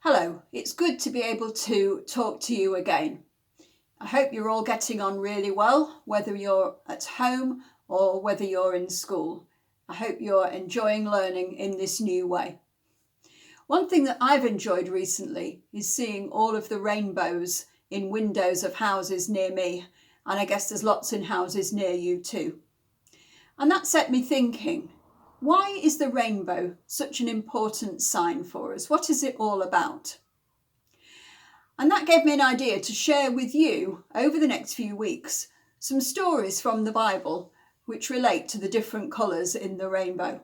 Hello, it's good to be able to talk to you again. I hope you're all getting on really well, whether you're at home or whether you're in school. I hope you're enjoying learning in this new way. One thing that I've enjoyed recently is seeing all of the rainbows in windows of houses near me, and I guess there's lots in houses near you too. And that set me thinking, why is the rainbow such an important sign for us? What is it all about? And that gave me an idea to share with you over the next few weeks some stories from the Bible which relate to the different colours in the rainbow.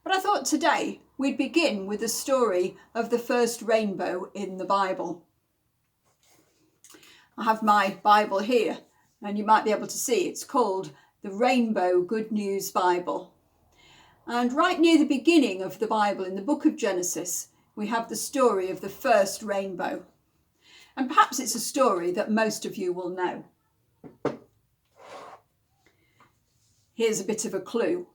But I thought today we'd begin with the story of the first rainbow in the Bible. I have my Bible here and you might be able to see it's called the Rainbow Good News Bible. And right near the beginning of the Bible, in the book of Genesis, we have the story of the first rainbow. And perhaps it's a story that most of you will know. Here's a bit of a clue.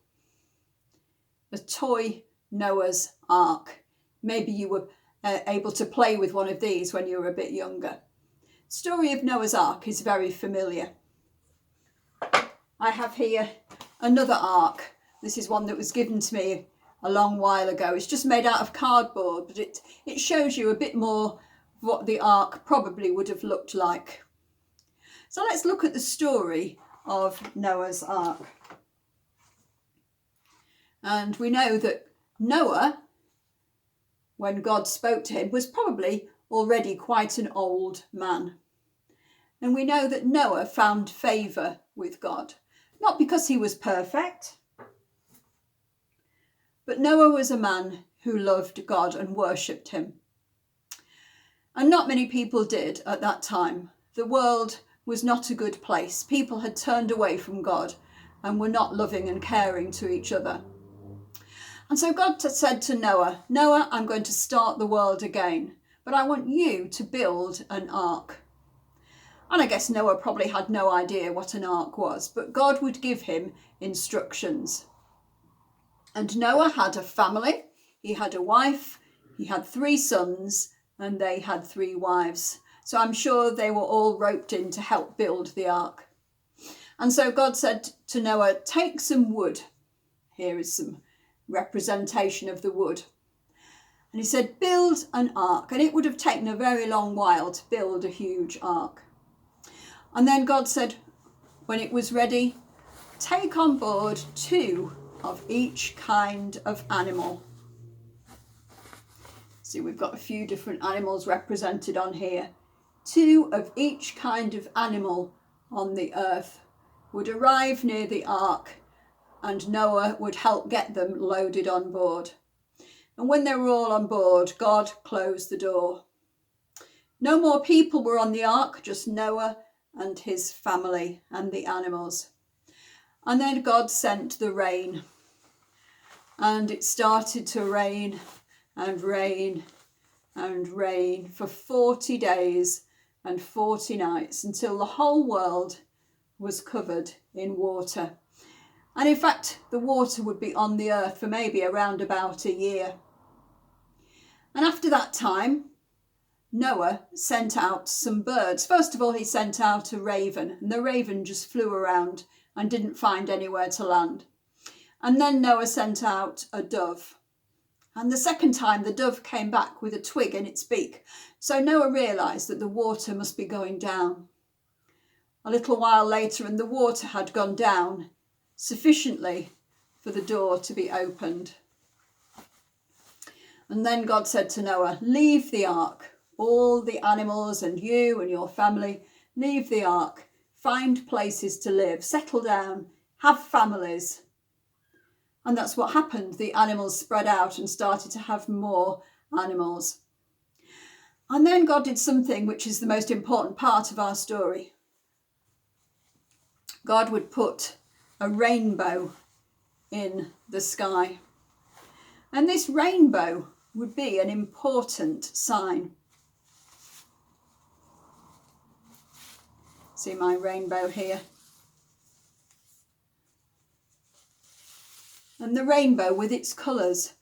A toy Noah's Ark. Maybe you were able to play with one of these when you were a bit younger. The story of Noah's Ark is very familiar. I have here another ark. This is one that was given to me a long while ago. It's just made out of cardboard, but it shows you a bit more what the ark probably would have looked like. So let's look at the story of Noah's Ark. And we know that Noah, when God spoke to him, was probably already quite an old man. And we know that Noah found favour with God, not because he was perfect, but Noah was a man who loved God and worshipped him. And not many people did at that time. The world was not a good place. People had turned away from God and were not loving and caring to each other. And so God said to Noah, Noah, I'm going to start the world again, but I want you to build an ark. And I guess Noah probably had no idea what an ark was, but God would give him instructions. And Noah had a family, he had a wife, he had 3 sons, and they had 3 wives. So I'm sure they were all roped in to help build the ark. And so God said to Noah, take some wood. Here is some representation of the wood. And he said, build an ark. And it would have taken a very long while to build a huge ark. And then God said, when it was ready, take on board 2 of each kind of animal. See, we've got a few different animals represented on here. 2 of each kind of animal on the earth would arrive near the ark, and Noah would help get them loaded on board. And when they were all on board, God closed the door. No more people were on the ark, just Noah and his family and the animals. And then God sent the rain. And it started to rain and rain and rain for 40 days and 40 nights until the whole world was covered in water. And in fact, the water would be on the earth for maybe around about a year. And after that time, Noah sent out some birds. First of all, he sent out a raven, and the raven just flew around and didn't find anywhere to land. And then Noah sent out a dove. And the second time, the dove came back with a twig in its beak. So Noah realised that the water must be going down. A little while later, and the water had gone down sufficiently for the door to be opened. And then God said to Noah, leave the ark. All the animals and you and your family, leave the ark. Find places to live. Settle down. Have families. And that's what happened. The animals spread out and started to have more animals. And then God did something which is the most important part of our story. God would put a rainbow in the sky. And this rainbow would be an important sign. See my rainbow here. And the rainbow with its colours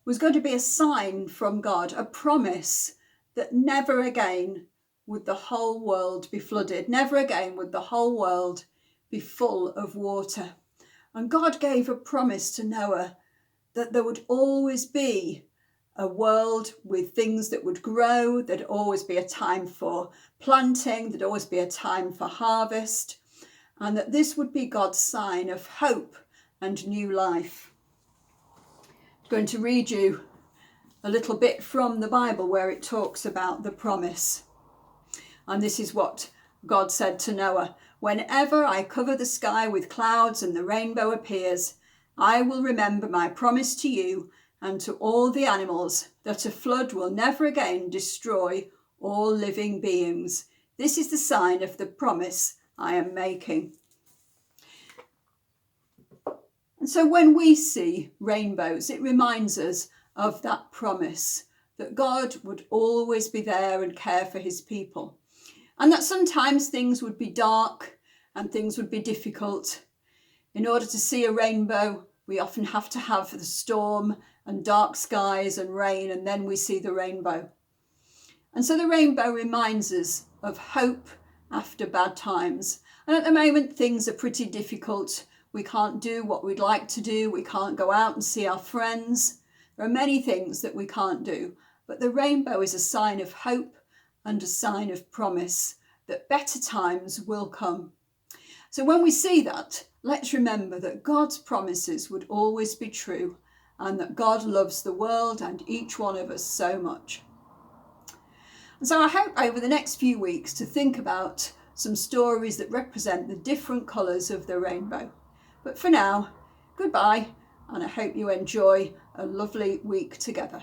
was going to be a sign from God, a promise that never again would the whole world be flooded. Never again would the whole world be full of water. And God gave a promise to Noah that there would always be a world with things that would grow, there'd always be a time for planting, there'd always be a time for harvest, and that this would be God's sign of hope and new life. I'm going to read you a little bit from the Bible where it talks about the promise. And this is what God said to Noah: "Whenever I cover the sky with clouds and the rainbow appears, I will remember my promise to you and to all the animals, that a flood will never again destroy all living beings. This is the sign of the promise I am making." And so when we see rainbows, it reminds us of that promise that God would always be there and care for his people. And that sometimes things would be dark and things would be difficult. In order to see a rainbow, we often have to have the storm and dark skies and rain, and then we see the rainbow. And so the rainbow reminds us of hope after bad times. And at the moment, things are pretty difficult. We can't do what we'd like to do. We can't go out and see our friends. There are many things that we can't do. But the rainbow is a sign of hope and a sign of promise that better times will come. So when we see that, let's remember that God's promises would always be true, and that God loves the world and each one of us so much. And so I hope over the next few weeks to think about some stories that represent the different colours of the rainbow. But for now, goodbye, and I hope you enjoy a lovely week together.